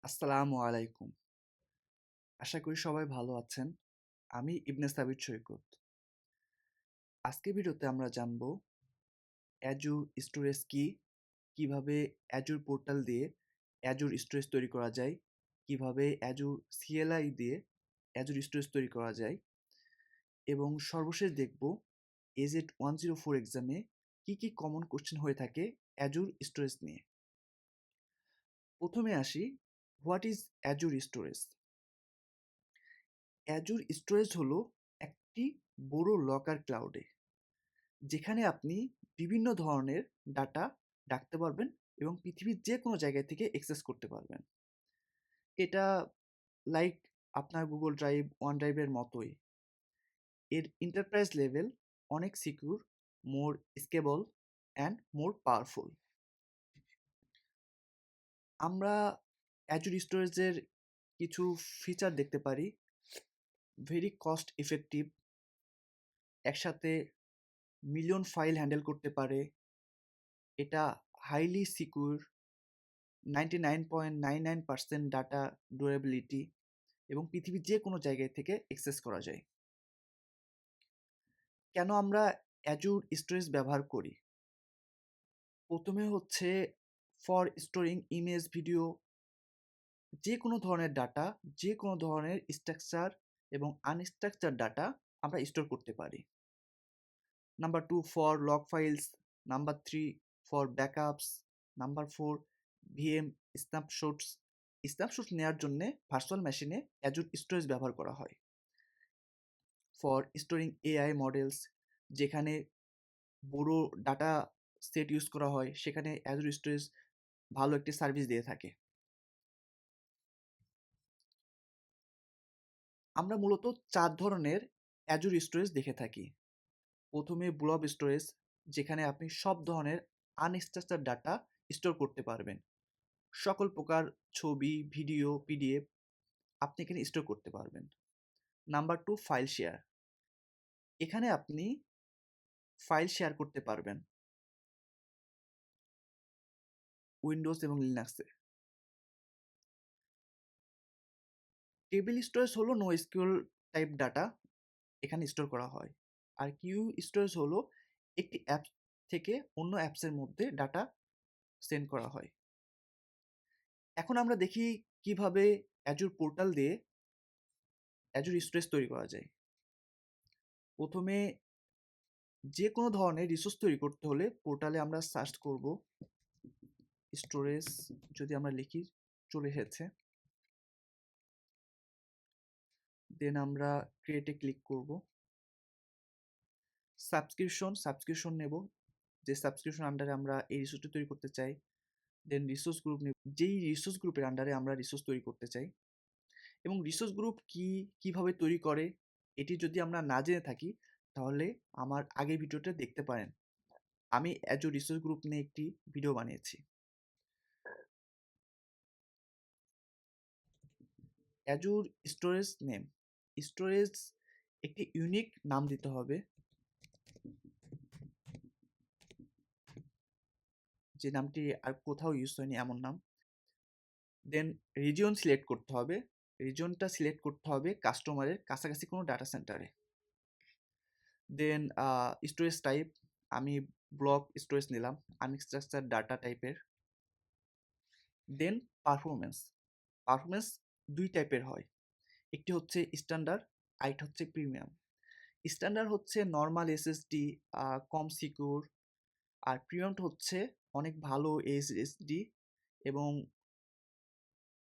আসসালামু আলাইকুম। আশা করি সবাই ভালো আছেন। আমি ইবনে সাবির সৈকত। আজকের ভিডিওতে আমরা জানব অ্যাজুর স্টোরেজ কি, কিভাবে অ্যাজুর পোর্টাল দিয়ে অ্যাজুর স্টোরেজ তৈরি করা যায়, কিভাবে অ্যাজুর সিএলআই দিয়ে অ্যাজুর স্টোরেজ তৈরি করা যায় এবং সর্বশেষ দেখব এজেড 104 এক্সামে কি কমন কোশ্চেন হয়ে থাকে অ্যাজুর স্টোরেজ নিয়ে। প্রথমে আসি, what is Azure storage? Azure storage হলো একটি বড় লকার ক্লাউডে, যেখানে আপনি বিভিন্ন ধরনের ডাটা রাখতে পারবেন এবং পৃথিবীর যে কোনো জায়গা থেকে অ্যাক্সেস করতে পারবেন। এটা লাইক আপনার গুগল ড্রাইভ, ওয়ান ড্রাইভের মতোই। এর এন্টারপ্রাইজ লেভেল অনেক secure, more scalable and more powerful. আমরা অ্যাজুর স্টোরেজের কিছু ফিচার দেখতে পারি। ভেরি কস্ট ইফেক্টিভ, একসাথে মিলিয়ন ফাইল হ্যান্ডেল করতে পারে। এটা হাইলি সিকিউর, 99.99% ডাটা ডিউরেবিলিটি এবং পৃথিবীর যে কোনো জায়গায় থেকে অ্যাক্সেস করা যায়। কেন আমরা অ্যাজুর স্টোরেজ ব্যবহার করি? প্রথমে হচ্ছে ফর স্টোরিং ইমেজ, ভিডিও, যে কোনো ধরনের ডাটা, যে কোনো ধরনের স্ট্রাকচার এবং আনস্ট্রাকচার ডাটা আমরা স্টোর করতে পারি। Number 2 for log files, number 3 for backups, number 4 VM স্ন্যাপশটস। Snapshot নেওয়ার জন্য ভার্চুয়াল মেশিনে অ্যাজুর স্টোরেজ ব্যবহার করা হয়। ফর স্টোরিং এআই মডেলস, যেখানে বড় ডাটা সেট ইউজ করা হয়, সেখানে অ্যাজুর স্টোরেজ ভালো একটি সার্ভিস দিয়ে থাকে। আমরা মূলত 4 ধরনের অ্যাজুর স্টোরেজ দেখে থাকি। প্রথমে ব্লব স্টোরেজ, যেখানে আপনি সব ধরনের আনস্ট্রাকচার্ড ডাটা স্টোর করতে পারবেন। সকল প্রকার ছবি, ভিডিও, পিডিএফ আপনি এখানে স্টোর করতে পারবেন। নাম্বার 2 ফাইল শেয়ার, এখানে আপনি ফাইল শেয়ার করতে পারবেন উইন্ডোজ এবং লিনাক্সে। টেবিল স্টোরেজ হলো নো এসকিউএল টাইপ ডাটা এখানে স্টোর করা হয়। আর কিউ স্টোরেজ হলো একটি অ্যাপ থেকে অন্য অ্যাপসের মধ্যে ডাটা সেন্ড করা হয়। এখন আমরা দেখি কিভাবে অ্যাজুর পোর্টাল দিয়ে অ্যাজুর স্টোরেজ তৈরি করা যায়। প্রথমে যে কোনো ধরনের রিসোর্স তৈরি করতে হলে পোর্টালে আমরা সার্চ করব স্টোরেজ, যদি আমরা লিখি চলে এসেছে। দেন আমরা ক্রিয়েটে ক্লিক করব। সাবস্ক্রিপশন নেব, যে সাবস্ক্রিপশন আন্ডারে আমরা এই রিসোর্সটি তৈরি করতে চাই। দেন রিসোর্স গ্রুপ নেব, যেই রিসোর্স গ্রুপের আন্ডারে আমরা রিসোর্স তৈরি করতে চাই। এবং রিসোর্স গ্রুপ কিভাবে তৈরি করে এটি যদি আমরা না জেনে থাকি, তাহলে আমার আগের ভিডিওটা দেখতে পারেন। আমি অ্যাজুর রিসোর্স গ্রুপ নিয়ে একটি ভিডিও বানিয়েছি। অ্যাজুর স্টোরেজ নেম, স্টোরেজ একটি ইউনিক নাম দিতে হবে, যে নামটি আর কোথাও ইউজ হয়নি এমন নাম। দেন রিজিয়ন সিলেক্ট করতে হবে, রিজিয়নটা সিলেক্ট করতে হবে কাস্টমারের কাছাকাছি কোনো ডাটা সেন্টারে। দেন স্টোরেজ টাইপ, আমি ব্লক স্টোরেজ নিলাম, আনস্ট্রাকচার ডাটা টাইপের। দেন পারফরমেন্স দুই টাইপের হয়, একটি হচ্ছে স্ট্যান্ডার্ড, আরেকটি হচ্ছে প্রিমিয়াম। স্ট্যান্ডার্ড হচ্ছে নর্মাল এসএসডি, কম সিকিউর। আর প্রিমিয়ামটা হচ্ছে অনেক ভালো এসএসডি এবং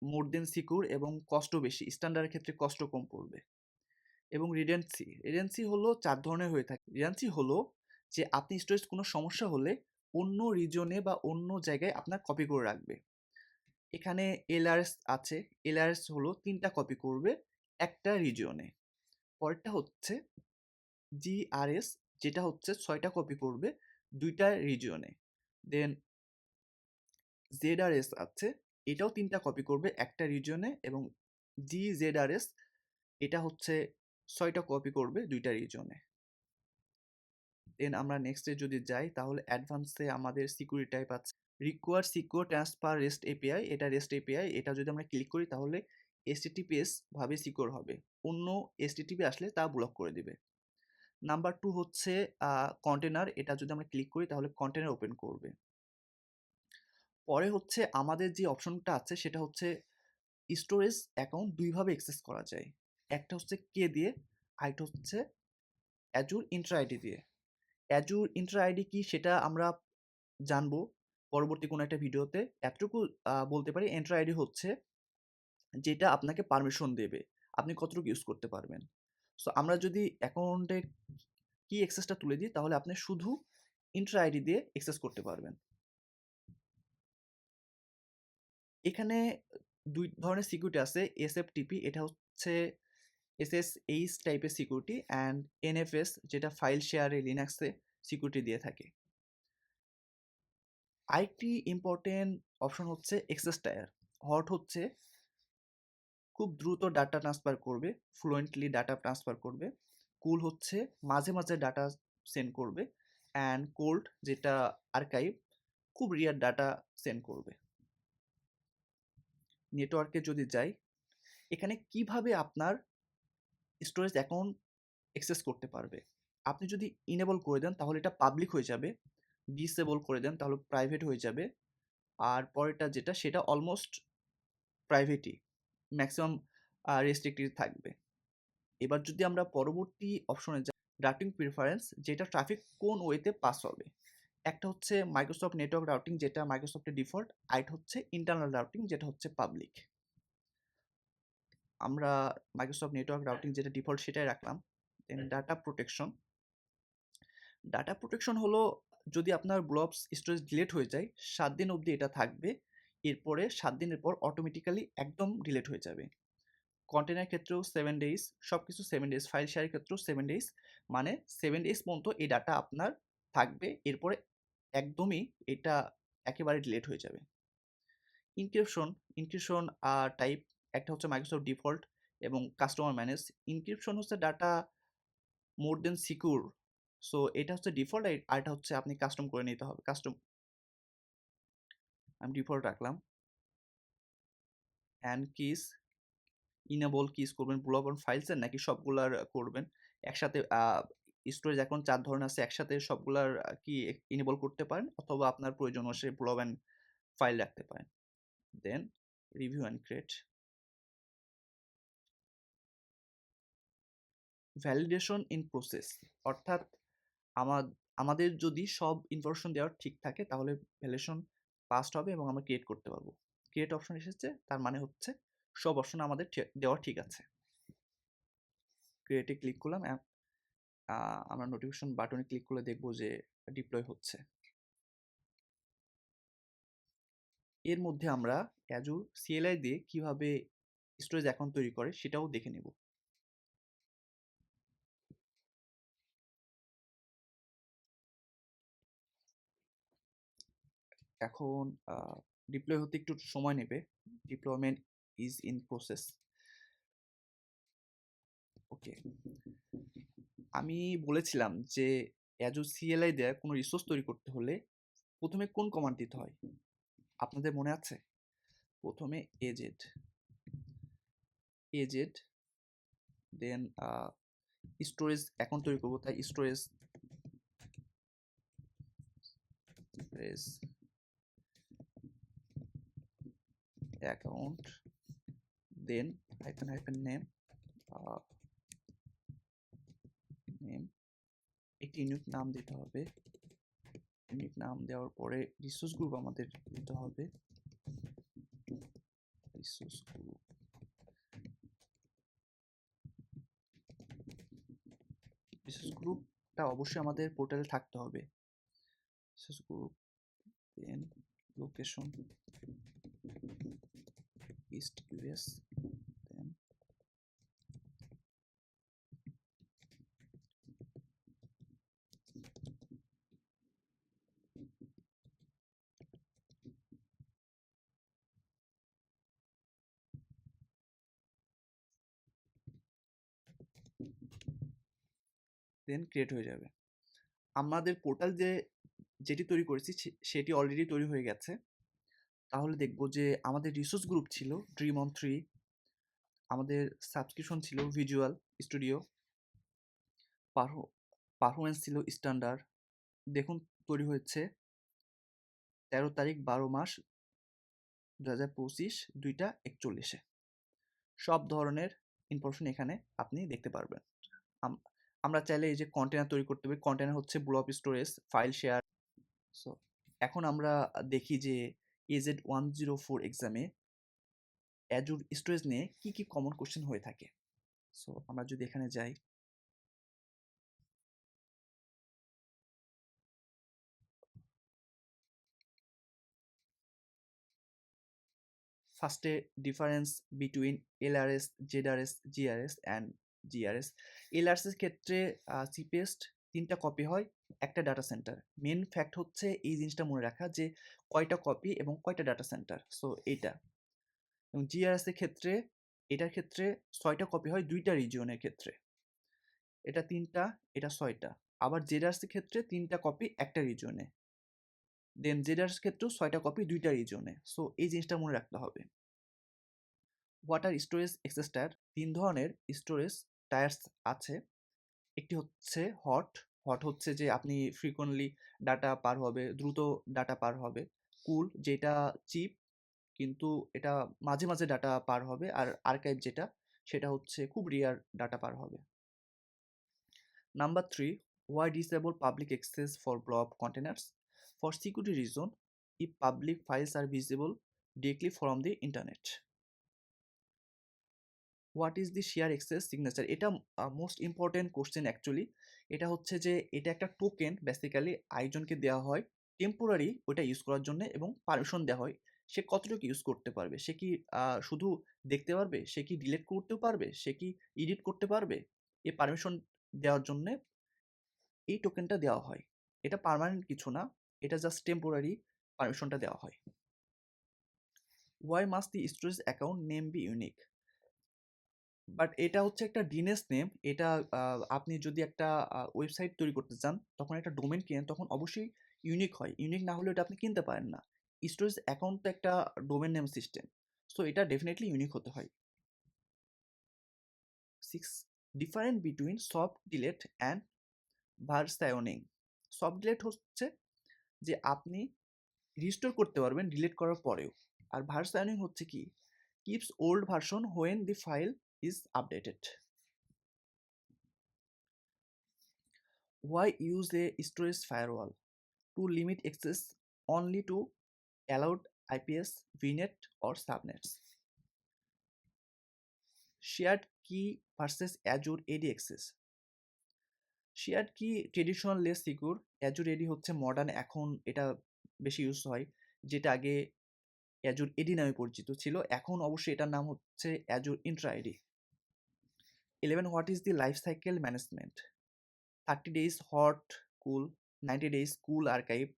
মোর দেন সিকিউর এবং কষ্ট বেশি। স্ট্যান্ডার্ডের ক্ষেত্রে কষ্ট কম পড়বে। এবং রিডেন্সি হলো 4 ধরনের হয়ে থাকে। রিডেন্সি হলো যে আপনি স্টোরেজ কোনো সমস্যা হলে অন্য রিজনে বা অন্য জায়গায় আপনার কপি করে রাখবে। এখানে এলআরএস আছে, এলআরএস হলো 3টা কপি করবে একটা রিজিয়নে। পরেরটা হচ্ছে জিআরএস, যেটা হচ্ছে 6টা কপি করবে 2টা রিজিয়নে। দেন জেডআরএস আছে, এটাও 3টা কপি করবে একটা রিজিয়নে। এবং জিজেডআরএস, এটা হচ্ছে 6টা কপি করবে 2টা রিজিয়নে। দেন আমরা নেক্সটে যদি যাই, তাহলে অ্যাডভান্সে আমাদের সিকিউরিটি টাইপ আছে। Require secure transfer rest API, এটা রেস্ট এপিআই, এটা যদি আমরা ক্লিক করি তাহলে এসটিটিপিএস ভাবে সিকিউর হবে, অন্য এসটিটিপি আসলে তা ব্লক করে দিবে। নাম্বার 2 হচ্ছে কন্টেনার, এটা যদি আমরা ক্লিক করি তাহলে কন্টেনার ওপেন করবে। পরে হচ্ছে আমাদের যে অপশনটা আছে সেটা হচ্ছে স্টোরেজ অ্যাকাউন্ট দুইভাবে অ্যাক্সেস করা যায়, একটা হচ্ছে কে দিয়ে, আরেকটা হচ্ছে অ্যাজুর ইন্ট্রা আইডি দিয়ে। অ্যাজুর ইন্ট্রা আইডি কি সেটা আমরা জানবো পরবর্তী কোনো একটা ভিডিওতে। এতটুকু বলতে পারি, ইন্ট্রা আইডি হচ্ছে যেটা আপনাকে পারমিশন দেবে আপনি কতটুকু ইউজ করতে পারবেন। সো আমরা যদি অ্যাকাউন্টের কি অ্যাক্সেসটা তুলে দিই তাহলে আপনি শুধু ইন্ট্রা আইডি দিয়ে অ্যাক্সেস করতে পারবেন। এখানে দুই ধরনের সিকিউরিটি আছে, এসএফটিপি, এটা হচ্ছে এসএসএইচ টাইপের সিকিউরিটি, অ্যান্ড এনএফএস যেটা ফাইল শেয়ারে লিনাক্সে সিকিউরিটি দিয়ে থাকে। আরেকটি ইম্পর্টেন্ট অপশন হচ্ছে এক্সেস টায়ার। হট হচ্ছে খুব দ্রুত ডাটা ট্রান্সফার করবে, ফ্লুয়েন্টলি ডাটা ট্রান্সফার করবে। কুল হচ্ছে মাঝে মাঝে ডাটা সেন্ড করবে, অ্যান্ড কোল্ড যেটা আর্কাইভ, খুব রিয়ার ডাটা সেন্ড করবে। নেটওয়ার্কে যদি যাই, এখানে কিভাবে আপনার স্টোরেজ অ্যাকাউন্ট অ্যাক্সেস করতে পারবে। আপনি যদি ইনেবল করে দেন তাহলে এটা পাবলিক হয়ে যাবে, ডিসেবল করে দেন তাহলে প্রাইভেট হয়ে যাবে, আর পরেরটা যেটা সেটা অলমোস্ট প্রাইভেটই, ম্যাক্সিমাম রেস্ট্রিক্টেড থাকবে। এবার যদি আমরা পরবর্তী অপশনে যাই, রাউটিং প্রিফারেন্স, যেটা ট্রাফিক কোন ওয়েতে পাস হবে। একটা হচ্ছে মাইক্রোসফট নেটওয়ার্ক রাউটিং, যেটা মাইক্রোসফটের ডিফল্ট, আর এটা হচ্ছে ইন্টারনাল রাউটিং, যেটা হচ্ছে পাবলিক। আমরা মাইক্রোসফট নেটওয়ার্ক রাউটিং যেটা ডিফল্ট সেটাই রাখলাম। Then data protection. Data protection হলো যদি আপনার ব্লবস স্টোরেজ ডিলিট হয়ে যায় 7 দিন অবধি এটা থাকবে, এরপরে 7 দিনের পর অটোমেটিক্যালি একদম ডিলিট হয়ে যাবে। কন্টেনার ক্ষেত্রেও 7 ডেজ, সব কিছু 7 ডেজ, ফাইল শেয়ারের ক্ষেত্রেও 7 ডেজ, মানে 7 ডেজ পর্যন্ত এই ডাটা আপনার থাকবে, এরপরে একদমই এটা একেবারে ডিলিট হয়ে যাবে। ইনক্রিপশন, ইনক্রিপশন টাইপ, একটা হচ্ছে মাইক্রোসফট ডিফল্ট এবং কাস্টমার ম্যানেজ। ইনক্রিপশন হচ্ছে ডাটা মোর দেন সিকিউর, সো এটা হচ্ছে ডিফল্ট, আর এটা হচ্ছে আপনি কাস্টম করে নিতে হবে। কাস্টম আমি ডিফল্ট রাখলাম। অ্যান্ড কিস, ইনেবল কিস করবেন ব্লক অন ফাইলসের নাকি সবগুলার করবেন একসাথে। স্টোরেজ এখন 4 ধরনের আছে, একসাথে সবগুলার কি ইনেবল করতে পারেন, অথবা আপনার প্রয়োজন হচ্ছে ব্লক অ্যান্ড ফাইল রাখতে পারেন। Then review and create. Validation in process, অর্থাৎ আমাদের যদি সব ইনফরমেশন দেওয়ার ঠিক থাকে তাহলে ভ্যালিডেশন পাসড হবে এবং আমরা ক্রিয়েট করতে পারবো। ক্রিয়েট অপশন এসেছে, তার মানে হচ্ছে সব অপশন আমাদের দেওয়া ঠিক আছে। ক্রিয়েটে ক্লিক করলাম, আমরা নোটিফিকেশন বাটনে ক্লিক করলে দেখবো যে ডিপ্লয় হচ্ছে। এর মধ্যে আমরা অ্যাজুর সিএলআই দিয়ে কিভাবে স্টোরেজ অ্যাকাউন্ট তৈরি করে সেটাও দেখে নেব। এখন ডিপ্লয় হতে একটু সময় নেবে, ডিপ্লয়মেন্ট ইজ ইন প্রসেস। ওকে, আমি বলেছিলাম যে অ্যাজুর সিএলআই দিয়ে কোনো রিসোর্স তৈরি করতে হলে প্রথমে কোন কমান্ড দিতে হয় আপনাদের মনে আছে? প্রথমে এজেড, এজেড, দেন স্টোরেজ অ্যাকাউন্ট তৈরি করবো, তাই স্টোরেজ অ্যাকাউন্ট, দেন হাইফেন হাইফেন নেম, নেম, একটি ইউনিক নাম দিতে হবে। ইউনিক নাম দেওয়ার পরে রিসোর্স গ্রুপ আমাদের দিতে হবে, রিসোর্স গ্রুপ, রিসোর্স গ্রুপটা অবশ্যই আমাদের পোর্টালে থাকতে হবে। রিসোর্স গ্রুপ, দেন লোকেশন ইস্ট ইউএস, দেন ক্রিয়েট হয়ে যাবে। আমাদের পোর্টাল যে যেটি তৈরি করেছি সেটি অলরেডি তৈরি হয়ে গেছে। তাহলে দেখব যে আমাদের রিসোর্স গ্রুপ ছিল ড্রিম অন 3, আমাদের সাবস্ক্রিপশন ছিল ভিজুয়াল স্টুডিও, পারফরমেন্স ছিল স্ট্যান্ডার্ড। দেখুন তৈরি হয়েছে 13 তারিখ 12 মাস 2025 2:41। সব ধরনের ইনফরমেশন এখানে আপনি দেখতে পারবেন। আমরা চাইলে এই যে কন্টেনার তৈরি করতে পারি। কন্টেনার হচ্ছে block storage, file share. So এখন আমরা দেখি যে AZ104 এক্সামে অ্যাজুর স্টোরেজ নিয়ে কি কি কমন কোশ্চেন হয়ে থাকে। সো আমরা যদি এখানে যাই, ফার্স্টে difference between LRS, ZRS, GRS and GRS। LRS এর ক্ষেত্রে চিপেস্ট 3টা কপি হয় একটা ডাটা সেন্টার। মেন ফ্যাক্ট হচ্ছে এই জিনিসটা মনে রাখা যে কয়টা কপি এবং কয়টা ডাটা সেন্টার। সো এইটা। এবং GRS এর ক্ষেত্রে এটার ক্ষেত্রে 6টা কপি হয় 2টা রিজিয়নের ক্ষেত্রে। এটা 3টা, এটা 6টা। আবার ZRS এর ক্ষেত্রে 3টা কপি একটা রিজিয়নে। দেন ZRS এর ক্ষেত্রেও 6টা কপি 2টা রিজিয়নে। সো এই জিনিসটা মনে রাখতে হবে। ওয়াটার স্টোরেজ অ্যাক্সেস টায়ার, 3 ধরনের স্টোরেজ টায়ার্স আছে। একটি হচ্ছে হট। হট হচ্ছে যে আপনি ফ্রিকোয়েন্টলি ডাটা পার হবে, দ্রুত ডাটা পার হবে। কুল যেটা চিপ, কিন্তু এটা মাঝে মাঝে ডাটা পার হবে। আর আর্কাইভ যেটা, সেটা হচ্ছে খুব রেয়ার ডাটা পার হবে। Number 3, why disable public access for blob containers? For security reason, if public files are visible directly from the internet. What is the share access signature? এটা মোস্ট ইম্পর্টেন্ট কোশ্চেন অ্যাকচুয়ালি। এটা হচ্ছে যে এটা একটা token basically আরেকজনকে দেওয়া হয় temporary ওইটা ইউজ করার জন্য, এবং পারমিশন দেওয়া হয় সে কতটুকু ইউজ করতে পারবে। সে কি শুধু দেখতে পারবে, সে কি ডিলিট করতেও পারবে, সে কি এডিট করতে পারবে। এই পারমিশন দেওয়ার জন্য এই টোকেনটা দেওয়া হয়। এটা পার্মানেন্ট কিছু না, এটা জাস্ট টেম্পোরারি পারমিশনটা দেওয়া হয়। Why must the storage account name be unique? But এটা হচ্ছে একটা ডিএনএস নেম। এটা আপনি যদি একটা ওয়েবসাইট তৈরি করতে চান, তখন একটা ডোমেন কেনেন, তখন অবশ্যই ইউনিক হয়। ইউনিক না হলে ওটা আপনি কিনতে পারেন না। স্টোরেজ অ্যাকাউন্ট তো একটা ডোমেন নেম সিস্টেম, সো এটা ডেফিনেটলি ইউনিক হতে হয়। 6, different between soft delete and versioning. Soft delete হচ্ছে যে আপনি রিস্টোর করতে পারবেন ডিলিট করার পরেও। আর ভার্সায়োনিং হচ্ছে কি, keeps old version when the file is updated. Why use a storage firewall? To limit access only to allowed IPs, VNet or subnets. Shared key versus Azure AD access. Shared কি traditional less secure, Azure এডি হচ্ছে modern, এখন এটা বেশি use হয়। যেটা আগে Azure এডি নামে পরিচিত ছিল, এখন অবশ্যই এটার নাম হচ্ছে Azure Entra AD. 11, what is the life cycle management? 30 days hot cool, 90 days cool archive,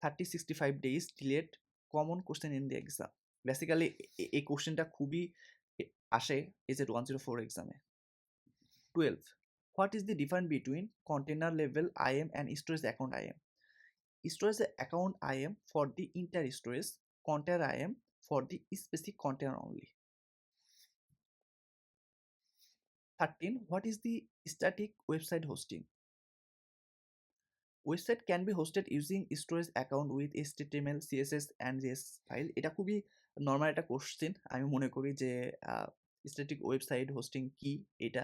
30-65 days delayed. Common question in the exam. Basically এই কোশ্চেনটা খুবই আসে AZ104 এক্সামে। 12, what is the difference between container level IAM and storage account IAM? Storage account IAM for the entire storage, container IAM for the specific container only. 13, what is the static website hosting? Website can be hosted using storage account with HTML, CSS and JS file. এটা খুবই normal একটা question. আমি মনে করি যে static website hosting কি, এটা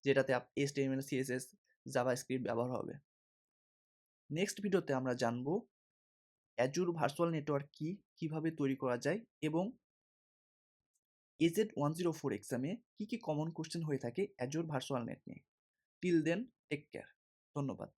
যেটাতে HTML, CSS, জাভাস্ক্রিপ্ট ব্যবহার হবে। নেক্সট ভিডিওতে আমরা জানবো অ্যাজুর ভার্চুয়াল নেটওয়ার্ক কি, কিভাবে তৈরি করা যায়, এবং AZ104 এক্সামে কি কি কমন কোশ্চেন হয়ে থাকে অ্যাজুর ভার্চুয়াল নেট নিয়ে। Till then, take care. ধন্যবাদ।